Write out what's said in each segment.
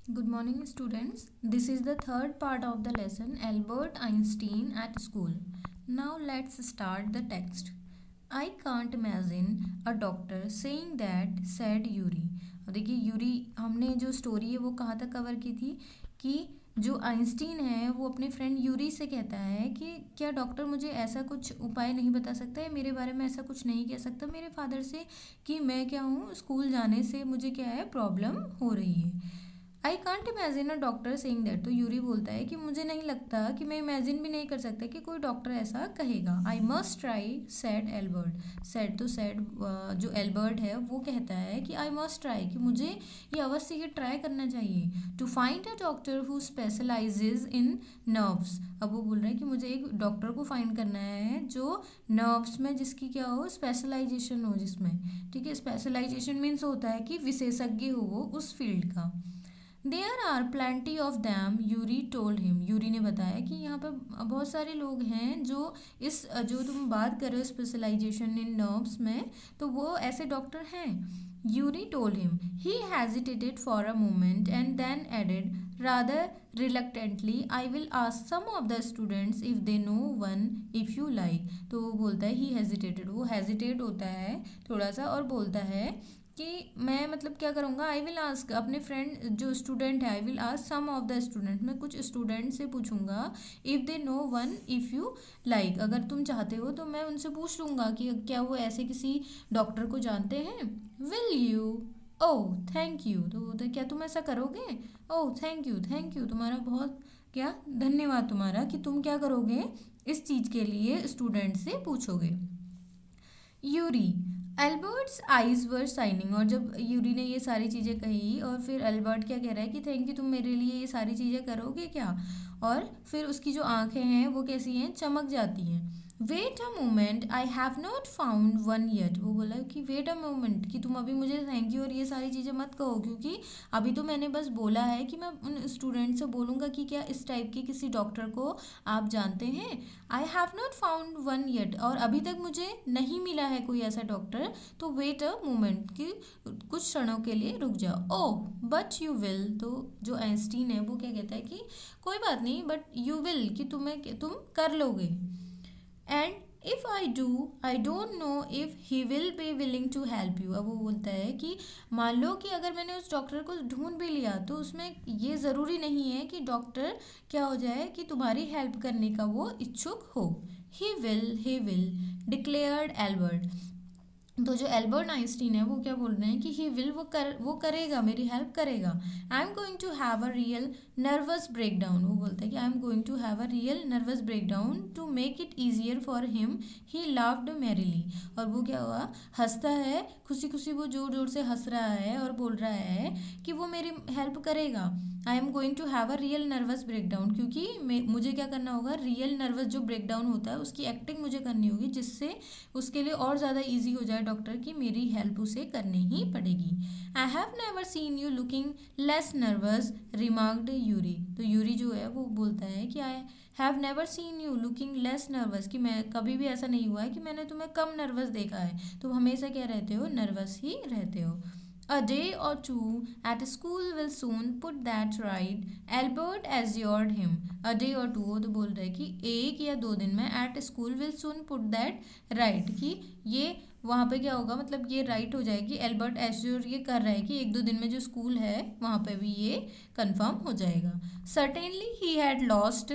Good morning, students. This is the third part of the lesson Albert Einstein at school. Now, let's start the text. I can't imagine a doctor saying that, said Yuri. अब देखिए Yuri हमने जो story है वो कहाँ तक cover की थी कि जो आइंस्टीन है वो अपने फ्रेंड यूरी से कहता है कि क्या डॉक्टर मुझे ऐसा कुछ उपाय नहीं बता सकता है, मेरे बारे में ऐसा कुछ नहीं कह सकता मेरे फादर से कि मैं क्या हूँ स्कूल जाने से मुझे क्या है प्रॉब्लम हो रही है। I can't imagine a doctor saying that. तो यूरी बोलता है कि मुझे नहीं लगता कि मैं इमेजिन भी नहीं कर सकता कि कोई डॉक्टर ऐसा कहेगा। I must try sad Albert. Sad तो सैड जो एल्बर्ट है वो कहता है कि आई मस्ट ट्राई कि मुझे ये अवश्य ही ट्राई करना चाहिए to find a doctor who specialises in nerves. अब वो बोल रहे हैं कि मुझे एक डॉक्टर को फाइंड करना है जो नर्व्स में जिसकी क्या हो स्पेशलाइजेशन हो जिसमें। ठीक है, स्पेशलाइजेशन मीन्स होता है कि विशेषज्ञ हो वो उस फील्ड का। There are plenty of them Yuri told him. Yuri ने बताया कि यहाँ पर बहुत सारे लोग हैं जो इस जो तुम बात कर रहे हो स्पेशलाइजेशन इन नर्व्स में, तो वो ऐसे डॉक्टर हैं। Yuri told him. He hesitated for a moment and then added rather reluctantly, I will ask some of the students if they know one if you like। तो वो बोलता है ही hesitated, वो hesitate होता है थोड़ा सा और बोलता है कि मैं मतलब क्या करूँगा। आई विल आस्क अपने फ्रेंड जो स्टूडेंट है, I will ask some of the student, मैं कुछ स्टूडेंट से पूछूंगा if they know one if you like, अगर तुम चाहते हो तो मैं उनसे पूछ लूँगा कि क्या वो ऐसे किसी डॉक्टर को जानते हैं। Will you, oh thank you. तो क्या तुम ऐसा करोगे। ओह थैंक यू तुम्हारा बहुत क्या धन्यवाद तुम्हारा कि तुम क्या करोगे इस चीज़ के लिए स्टूडेंट से पूछोगे। Yuri, Albert's eyes were shining. और जब यूरी ने ये सारी चीज़ें कही और फिर एल्बर्ट क्या कह रहा है कि थैंक यू तुम मेरे लिए ये सारी चीज़ें करोगे क्या। और फिर उसकी जो आंखें हैं वो कैसी हैं, चमक जाती हैं। Wait a moment I have not found one yet. वो बोला कि वेट अ मोमेंट कि तुम अभी मुझे थैंक यू और ये सारी चीज़ें मत कहो, क्योंकि अभी तो मैंने बस बोला है कि मैं उन स्टूडेंट से बोलूँगा कि क्या इस टाइप के किसी डॉक्टर को आप जानते हैं। आई have not found one yet, और अभी तक मुझे नहीं मिला है कोई ऐसा डॉक्टर। तो वेट अ मोमेंट कि कुछ क्षणों के लिए रुक जाओ। Oh but you will. तो जो आइंस्टीन है वो क्या कहता है कि कोई बात नहीं बट यू विल कि तुम कर लोगे। And if I do I don't know if he will be willing to help you. अब वो बोलता है कि मान लो कि अगर मैंने उस डॉक्टर को ढूंढ भी लिया तो उसमें ये ज़रूरी नहीं है कि डॉक्टर क्या हो जाए कि तुम्हारी हेल्प करने का वो इच्छुक हो। He will declared Albert. तो जो एल्बर्ट आइंस्टीन है वो क्या बोल रहे हैं कि ही विल, वो करेगा, मेरी हेल्प करेगा। I am going to have a real nervous breakdown. वो बोलता है कि I am going to have a real nervous breakdown to make it easier for him. He laughed merrily. और वो क्या हुआ, हंसता है खुशी खुशी, वो जोर जोर से हंस रहा है और बोल रहा है कि वो मेरी हेल्प करेगा। I am going to have a real nervous breakdown, क्योंकि मुझे क्या करना होगा, रियल नर्वस जो ब्रेक डाउन होता है उसकी एक्टिंग मुझे करनी होगी, जिससे उसके लिए और ज़्यादा ईजी हो जाए डॉक्टर की मेरी हेल्प उसे करनी ही पड़ेगी। I have never seen you looking less nervous remarked Yuri. तो यूरी जो है वो बोलता है कि I have never seen you looking less nervous, कि मैं कभी भी ऐसा नहीं हुआ है कि मैंने तुम्हें कम नर्वस देखा है, तुम हमेशा क्या रहते हो, नर्वस ही रहते हो। A day or two at school will soon put that right, Albert assured him. A day or two, वो तो बोल रहा है कि एक या दो दिन में at school will soon put that right, कि ये वहाँ पे क्या होगा, मतलब ये राइट हो जाएगी। एल्बर्ट एश्योर ये कर रहा है कि एक दो दिन में जो स्कूल है वहाँ पे भी ये कंफर्म हो जाएगा। Certainly he had lost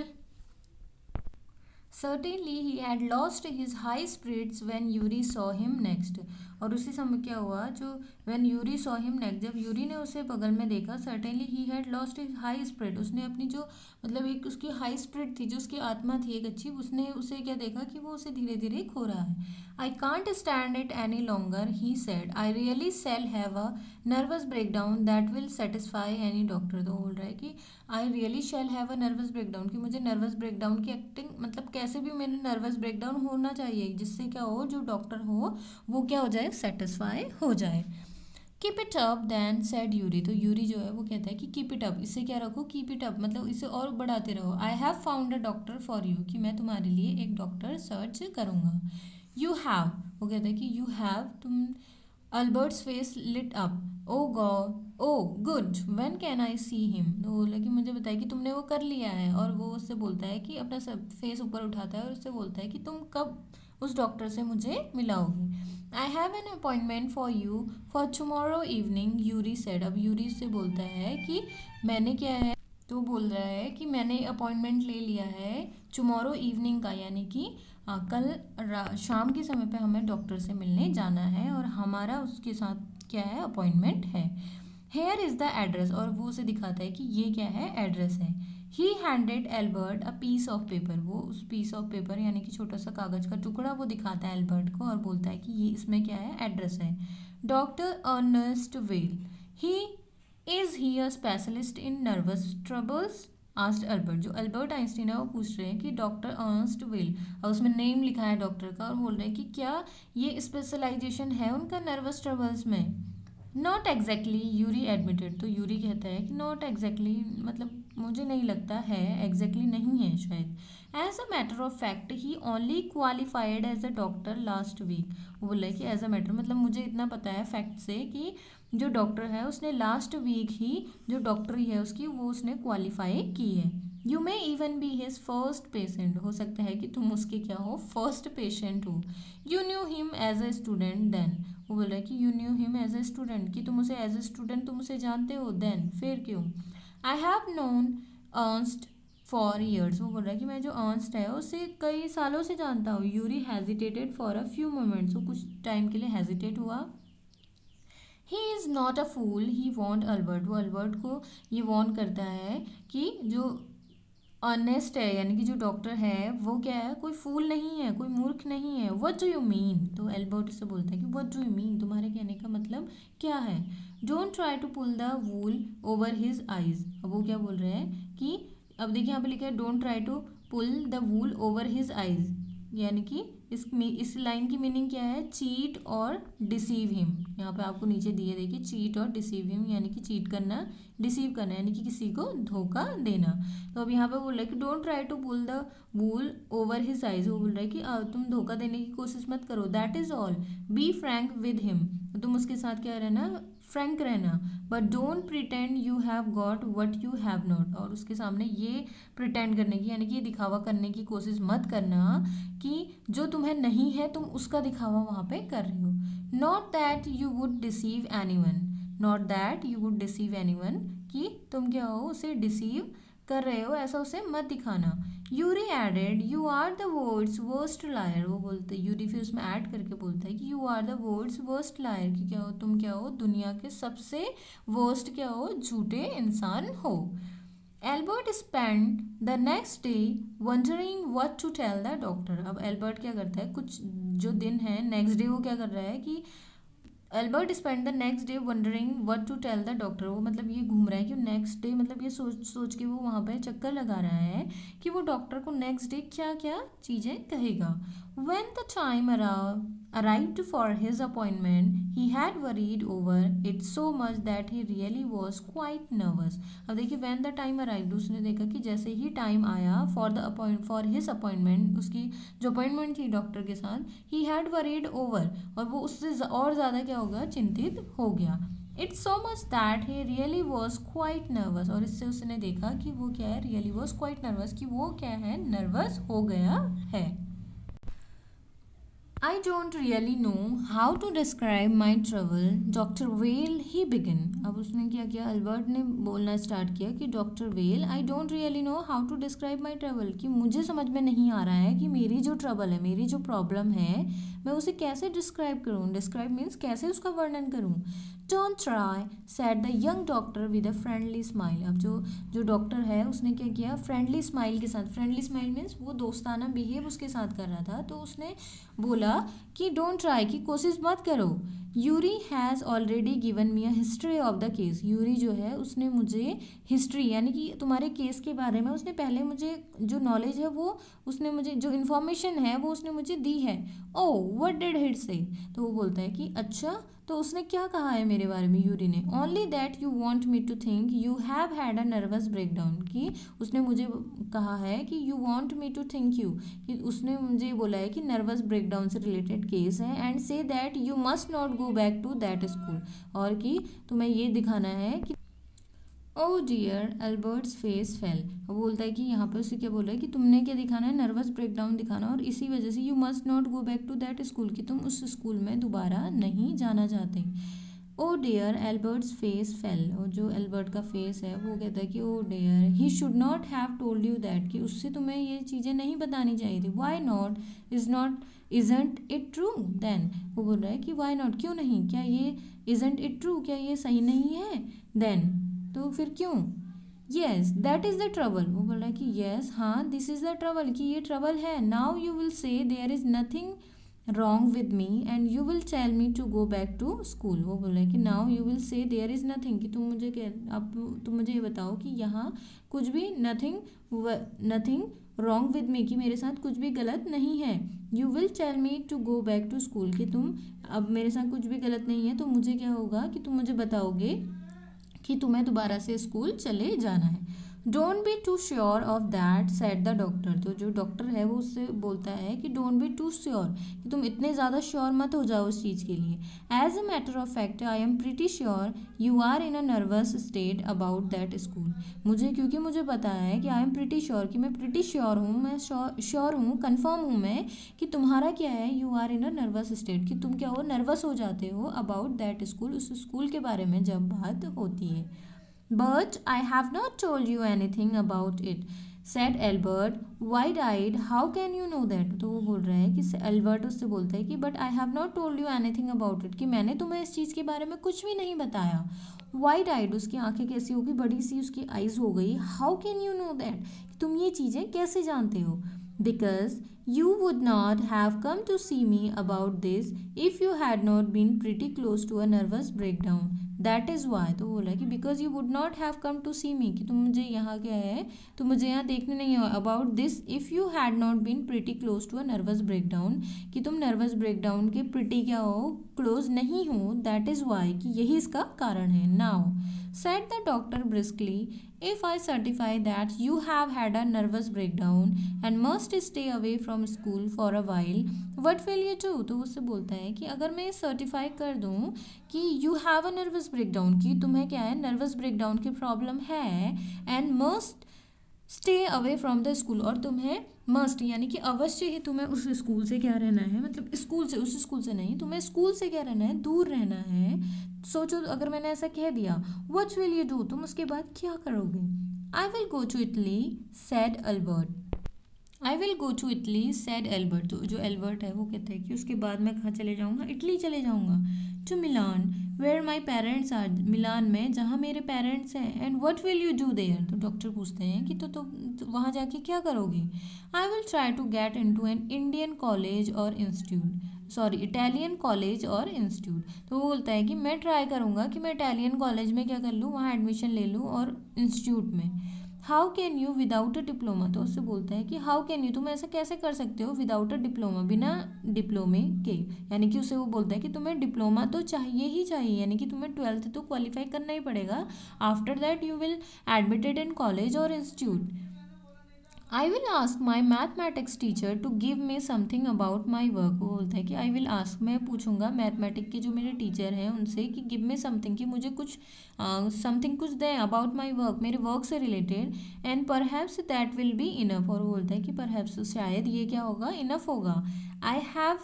Certainly he had lost his high spirits when Yuri saw him next। और उसी समय क्या हुआ, जो when Yuri saw him next, जब यूरी ने उसे बगल में देखा, certainly he had lost his high spirit, उसने अपनी जो मतलब एक उसकी हाई स्पिरिट थी, जो उसकी आत्मा थी एक अच्छी, उसने उसे क्या देखा कि वो उसे धीरे धीरे खो रहा है। I can't stand it any longer he said, I really shall have a nervous breakdown that will satisfy any doctor. तो बोल रहा है कि I really shall have a nervous breakdown, कि मुझे नर्वस ब्रेक डाउन की acting मतलब कैसे भी मेरे नर्वस ब्रेक डाउन होना चाहिए, जिससे क्या हो, जो डॉक्टर हो वो क्या हो जाए, सेटिस्फाई हो जाए। Keep it up then said Yuri. तो यूरी जो है वो कहता है कि कीप इट अप, इससे क्या रखो, कीप इट अप मतलब इसे और बढ़ाते रहो। I have found a doctor for you, कि मैं तुम्हारे लिए एक डॉक्टर सर्च करूँगा। यू हैव, वो कहता है कि यू हैव, तुम, Albert's face lit up. Oh God, oh good, when can I see him. तो बोला कि मुझे बताया कि तुमने वो कर लिया है, और वो उससे बोलता है कि अपना सब फेस ऊपर उठाता है और उससे बोलता है कि तुम कब उस डॉक्टर से मुझे मिलाओगी। I have an appointment for you for tomorrow evening, Yuri said. अब यूरी से बोलता है कि मैंने क्या है, तो बोल रहा है कि मैंने अपॉइंटमेंट ले लिया है टुमारो इवनिंग का, यानी कि कल शाम के समय पे हमें डॉक्टर से मिलने जाना है और हमारा उसके साथ क्या है, अपॉइंटमेंट है। हेयर इज़ द एड्रेस, और वो उसे दिखाता है कि ये क्या है, एड्रेस है। He handed Albert a piece of paper, वो उस पीस ऑफ पेपर यानी कि छोटा सा कागज का टुकड़ा वो दिखाता है एल्बर्ट को और बोलता है कि ये इसमें क्या है, एड्रेस है। Doctor Ernest Weil, he is he a specialist in nervous troubles, asked Albert. जो अल्बर्ट आइंस्टीन है वो पूछ रहे हैं कि डॉक्टर अर्नेस्ट वेल, और उसमें नेम लिखा है डॉक्टर का, और बोल रहे हैं कि क्या ये स्पेशलाइजेशन है उनका नर्वस ट्रबल्स में। Not exactly, Yuri admitted. तो यूरी कहता है कि नॉट एग्जैक्टली, मतलब मुझे नहीं लगता है, एग्जैक्टली नहीं है शायद। As a matter of fact he only qualified as a doctor last week. वो बोला है कि एज अ मैटर, मतलब मुझे इतना पता है फैक्ट से कि जो डॉक्टर है उसने लास्ट वीक ही जो डॉक्टरी है उसकी वो उसने क्वालिफाई की है। You may even be his first patient, हो सकता है कि तुम उसके क्या हो, फर्स्ट पेशेंट हो। You knew him as a student then, वो बोल रहा है कि you knew him as a student, कि तुम उसे एज अ स्टूडेंट तुम उसे जानते हो, देन फिर क्यों। I have known Ernst for years, वो बोल रहा है कि मैं जो अर्नस्ट है उसे कई सालों से जानता हूँ। Yuri hesitated for a few moments, वो कुछ टाइम के लिए हेजिटेट हुआ। He is not a fool he warned Albert, वो अल्बर्ट को ये वॉन्ट करता है कि जो ऑनेस्ट है यानी कि जो डॉक्टर है वो क्या है, कोई फूल नहीं है, कोई मूर्ख नहीं है। व्हाट डू यू मीन, तो एल्बर्ट से बोलता है कि व्हाट डू यू मीन, तुम्हारे कहने का मतलब क्या है। Don't try to pull the wool over his eyes, अब वो क्या बोल रहे हैं कि, अब देखिए यहाँ पे लिखा है don't try to pull the wool over his eyes, यानी कि इस लाइन की मीनिंग क्या है, चीट और डिसीव हिम। यहाँ पे आपको नीचे दिए देखिए, चीट और डिसीव हिम यानी कि चीट करना, डिसीव करना यानी कि किसी को धोखा देना। तो अब यहाँ पे बोल रहा है कि don't try to pull the wool over his eyes, वो बोल रहा है कि तुम धोखा देने की कोशिश मत करो। That is all, be frank with him, तुम उसके साथ क्या रहना, फ्रैंक रहना। But don't pretend you have got what you have not, और उसके सामने ये प्रिटेंड करने की यानी कि ये दिखावा करने की कोशिश मत करना कि जो तुम्हें नहीं है तुम उसका दिखावा वहाँ पे कर रही हो। Not that you would deceive any one, not that you would deceive any one, कि तुम क्या हो, उसे डिसीव कर रहे हो ऐसा उसे मत दिखाना। Yuri added you are the world's worst liar, वो बोलते यूरी फिर उसमें ऐड करके बोलता है कि you are the world's worst liar, कि क्या हो, तुम क्या हो, दुनिया के सबसे वर्स्ट क्या हो, झूठे इंसान हो। Albert spend the next day wondering what to tell the doctor, अब एल्बर्ट क्या करता है, कुछ जो दिन है नेक्स्ट डे वो क्या कर रहा है कि Albert spend the next day wondering what to tell the doctor, वो मतलब ये घूम रहा है कि नेक्स्ट डे मतलब ये सोच सोच के वो वहाँ पे चक्कर लगा रहा है कि वो डॉक्टर को नेक्स्ट डे क्या क्या चीज़ें कहेगा। When the time arrived for his appointment, he had worried over it so much that he really was quite nervous. अब देखिए when the time arrived, उसने देखा कि जैसे ही टाइम आया for his appointment, उसकी जो अपॉइंटमेंट थी डॉक्टर के साथ, he had worried over, और वो उससे और ज़्यादा क्या हो गया, चिंतित हो गया। It's so much that he really was quite nervous, और इससे उसने देखा कि वो क्या है, really was quite nervous, कि वो क्या है, नर्वस हो गया है। I don't really know how to describe my trouble, Dr. Whale, he began. अब उसने क्या किया, अल्बर्ट ने बोलना स्टार्ट किया कि doctor Weil, I don't really know how to describe my trouble, कि मुझे समझ में नहीं आ रहा है कि मेरी जो ट्रबल है, मेरी जो प्रॉब्लम है, मैं उसे कैसे डिस्क्राइब करूँ। डिस्क्राइब मीन्स कैसे उसका वर्णन करूँ। Don't try said the young doctor with a friendly smile, अब जो डॉक्टर है उसने क्या किया, फ्रेंडली स्माइल के साथ, फ्रेंडली स्माइल मीन्स वो दोस्ताना बिहेव उसके साथ कर रहा था, तो उसने बोला कि डोंट ट्राई, की कोशिश मत करो। Yuri has already given me a history of the case, Yuri जो है उसने मुझे हिस्ट्री यानी कि तुम्हारे केस के बारे में उसने पहले मुझे जो नॉलेज है वो उसने मुझे जो इन्फॉर्मेशन है वो उसने मुझे दी है। ओ व्हाट डिड हिट से, तो वो बोलता है कि अच्छा तो उसने क्या कहा है मेरे बारे में, यूरी ने, only that you want me to think you have had a nervous breakdown, कि उसने मुझे कहा है कि you want me to think you, कि उसने मुझे बोला है कि नर्वस ब्रेकडाउन से रिलेटेड केस है, and so that you must not go back to that school, और कि तुम्हें ये दिखाना है कि oh dear Albert's face fell. वो बोलता है कि यहाँ पे उसे क्या बोला है कि तुमने क्या दिखाना है, नर्वस ब्रेकडाउन दिखाना, और इसी वजह से you must not go back to that school, कि तुम उस स्कूल में दोबारा नहीं जाना चाहते। Oh dear Albert's face fell, और जो एल्बर्ट का फेस है वो कहता है कि oh dear he should not have told you that, कि उससे तुम्हें ये चीज़ें नहीं बतानी चाहिए थी। Why not, isn't it true then, वो बोल रहा है कि वाई नॉट, क्यों नहीं, क्या ये इजंट इट ट्रू, क्या ये सही नहीं है, देन, तो फिर क्यों, yes that is the trouble, वो बोल रहा है कि येस हाँ दिस इज़ द ट्रबल, कि ये ट्रबल है। Now you will say there is nothing wrong with me and you will tell me to go back to school, वो बोल रहा है कि now you will say there is nothing, कि तुम मुझे कह, अब तुम मुझे ये बताओ कि यहाँ कुछ भी नथिंग रॉन्ग विद मी, कि मेरे साथ कुछ भी गलत नहीं है। You will tell me to go back to school, कि तुम, अब मेरे साथ कुछ भी गलत नहीं है तो मुझे क्या होगा कि तुम मुझे बताओगे कि तुम्हें दोबारा से स्कूल चले जाना है। Don't be too sure of that said the doctor, तो जो डॉक्टर है वो उससे बोलता है कि डोंट बी टू श्योर, कि तुम इतने ज़्यादा श्योर मत हो जाओ उस चीज़ के लिए। As a matter of fact I am pretty sure you are in a nervous state about that school, मुझे, क्योंकि मुझे पता है कि आई एम प्रिटी श्योर, कि मैं प्रिटी श्योर हूँ, मैं श्योर हूँ, कन्फर्म हूँ मैं, कि तुम्हारा क्या है, you are in a nervous state, कि तुम क्या हो, नर्वस हो जाते हो अबाउट दैट स्कूल, उस स्कूल के बारे में जब बात होती है। But I have not told you anything about it, said Albert, wide-eyed. How can you know that? तो वो बोल रहा है कि एल्बर्ट उससे बोलता है कि but I have not told you anything about it, कि मैंने तुम्हें इस चीज़ के बारे में कुछ भी नहीं बताया। वाइड आइड, उसकी आंखें कैसी होगी, बड़ी सी उसकी आइज हो गई। How can you know that, तुम ये चीज़ें कैसे जानते हो। Because you would not have come to see me about this if you had not been pretty close to a nervous breakdown. That is why, तो बोला कि because you would not have come to see me, कि तुम मुझे यहाँ क्या है, तुम मुझे यहाँ देखने नहीं हो, about this if you had not been pretty close to a nervous breakdown, कि तुम nervous breakdown के pretty क्या हो, close नहीं हो, that is why, कि यही इसका कारण है। Now said the doctor briskly, if I certify that you have had a nervous breakdown and must stay away from school for a while, what will you do, तो उससे बोलता है कि अगर मैं सर्टिफाई कर दूं कि you have a nervous breakdown, कि तुम्हें क्या है, nervous breakdown की प्रॉब्लम है, and must stay away from the school, और तुम्हें मस्ट यानी कि अवश्य ही तुम्हें उस स्कूल से क्या रहना है, मतलब स्कूल से, उस स्कूल से नहीं, तुम्हें स्कूल से क्या रहना है, दूर रहना है। सोचो अगर मैंने ऐसा कह दिया, व्हाट विल यू डू, तुम उसके बाद क्या करोगे। I will go to Italy said Albert, I will go to Italy said Albert, तो जो एल्बर्ट है वो कहता है कि उसके बाद मैं कहाँ चले जाऊँगा, इटली चले जाऊँगा। To Milan where my parents are, Milan में जहाँ मेरे पेरेंट्स हैं। And what will you do there, तो डॉक्टर पूछते हैं कि तो वहाँ जाके क्या करोगे। I will try to get into an Indian college or institute, sorry Italian college or institute, तो वो बोलता है कि मैं ट्राई करूँगा कि मैं इटालियन कॉलेज में क्या कर लूँ, वहाँ एडमिशन ले लूँ, और इंस्टीट्यूट में। How can you without a diploma, तो उससे बोलता है कि हाउ कैन यू, तुम ऐसा कैसे कर सकते हो, विदाउट अ डिप्लोमा, बिना डिप्लोमे के, यानी कि उसे वो बोलता है कि तुम्हें डिप्लोमा तो चाहिए ही चाहिए, यानी कि तुम्हें 12th तो क्वालिफाई करना ही पड़ेगा, after that you will admitted in college or institute. I will ask my mathematics teacher to give me something about my work, वो बोलता है कि आई विल आस्क, मैं पूछूंगा मैथमेटिक के जो मेरे टीचर हैं उनसे कि गिव मी समथिंग, कि मुझे कुछ समथिंग कुछ दें अबाउट माई वर्क, मेरे वर्क से related, and perhaps that will be enough, और वो बोलता है कि परहैप्स शायद ये क्या होगा, इनफ होगा। I have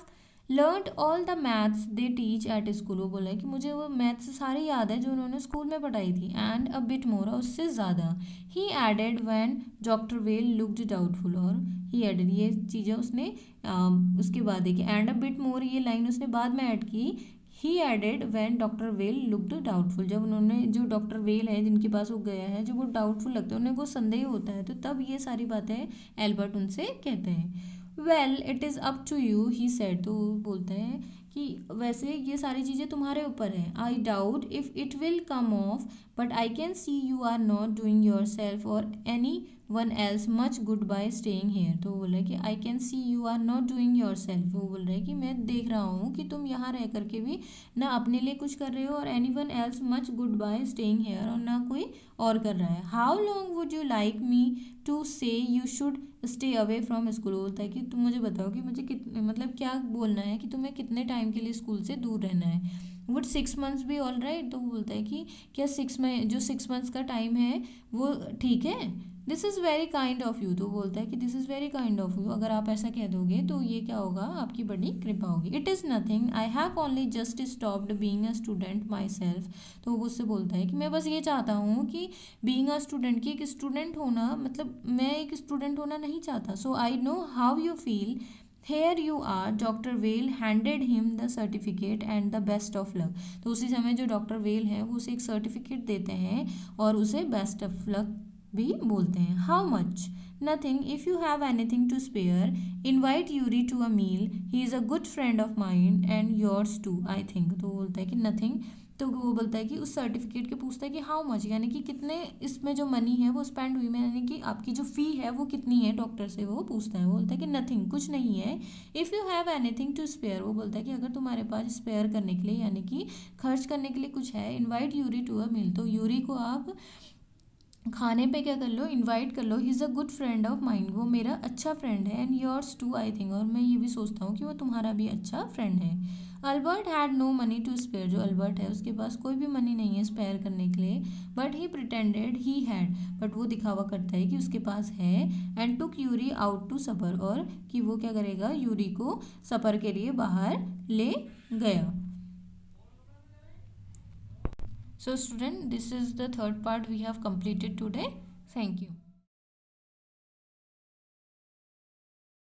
learned all the maths they teach at school, वो बोला है कि मुझे वो मैथ्स सारे याद है जो उन्होंने स्कूल में पढ़ाई थी, एंड अ बिट मोर, उससे ज़्यादा। He added when doctor Well looked doubtful, और ही एडेड, ये चीज़ें उसने उसके बाद देखी, एंड अ बिट मोर ये लाइन उसने बाद में ऐड की। He added when doctor Well looked doubtful, जब उन्होंने, जो डॉक्टर वेल है जिनके पास वो गया है, जो वो डाउटफुल लगता है, उन्हें वो संदेह होता है, तो तब ये सारी बातें एल्बर्ट उनसे कहते हैं। Well it is up to you he said, तो बोलते हैं कि वैसे ये सारी चीज़ें तुम्हारे ऊपर है। I doubt if it will come off but I can see you are not doing yourself or anyone else much good by staying here. तो वो बोल रहा है कि I can see you are not doing yourself, वो बोल रहा है कि मैं देख रहा हूँ कि तुम यहाँ रह करके भी ना अपने लिए कुछ कर रहे हो और anyone else much good by staying here, और ना कोई और कर रहा है। How long would you like me to say you should stay away from school. बोलता है कि तुम मुझे बताओ कि मुझे कितने मतलब क्या बोलना है कि तुम्हें कितने टाइम के लिए स्कूल से दूर रहना है। वुड 6 मंथ्स भी ऑल राइट। तो वो बोलता है कि क्या 6 मंथ्स का टाइम है वो ठीक है। This is very kind of you. तो बोलता है कि this is very kind of you, अगर आप ऐसा कह दोगे तो ये क्या होगा, आपकी बड़ी कृपा होगी। It is nothing, I have only just stopped being a student my self. तो वो उससे बोलता है कि मैं बस ये चाहता हूँ कि बीइंग अ स्टूडेंट, कि एक स्टूडेंट होना मतलब मैं एक स्टूडेंट होना नहीं चाहता। So I know how you feel, here you are. Doctor Well handed him the certificate and the best of luck. तो उसी समय जो डॉक्टर वेल है वो उसे एक सर्टिफिकेट देते हैं और उसे बेस्ट ऑफ लक भी बोलते हैं। How much, nothing, if you have anything to spare invite Yuri to a meal, he is a good friend of mind and yours too I think. तो वो बोलता है कि नथिंग। तो वो बोलता है कि उस सर्टिफिकेट के पूछता है कि हाउ मच, यानी कि कितने इसमें जो मनी है वो स्पेंड हुई में, यानी कि आपकी जो फ़ी है वो कितनी है, डॉक्टर से वो पूछता है। वो बोलता है कि नथिंग, कुछ नहीं है। If you have anything to spare, वो बोलता है कि अगर तुम्हारे पास स्पेयर करने के लिए यानी कि खर्च करने के लिए कुछ है, इनवाइट यूरी टू अ मील, तो यूरी को आप खाने पे क्या कर लो, इनवाइट कर लो। He is a good friend of mind, वो मेरा अच्छा फ्रेंड है। And yours too I think, और मैं ये भी सोचता हूँ कि वो तुम्हारा भी अच्छा फ्रेंड है। Albert had no money to spare, जो अल्बर्ट है उसके पास कोई भी मनी नहीं है स्पेयर करने के लिए। But he pretended he had, but वो दिखावा करता है कि उसके पास है। And took Yuri out to supper, और कि वो क्या करेगा, यूरी को सपर के लिए बाहर ले गया। So student, this is the third part we have completed today. Thank you.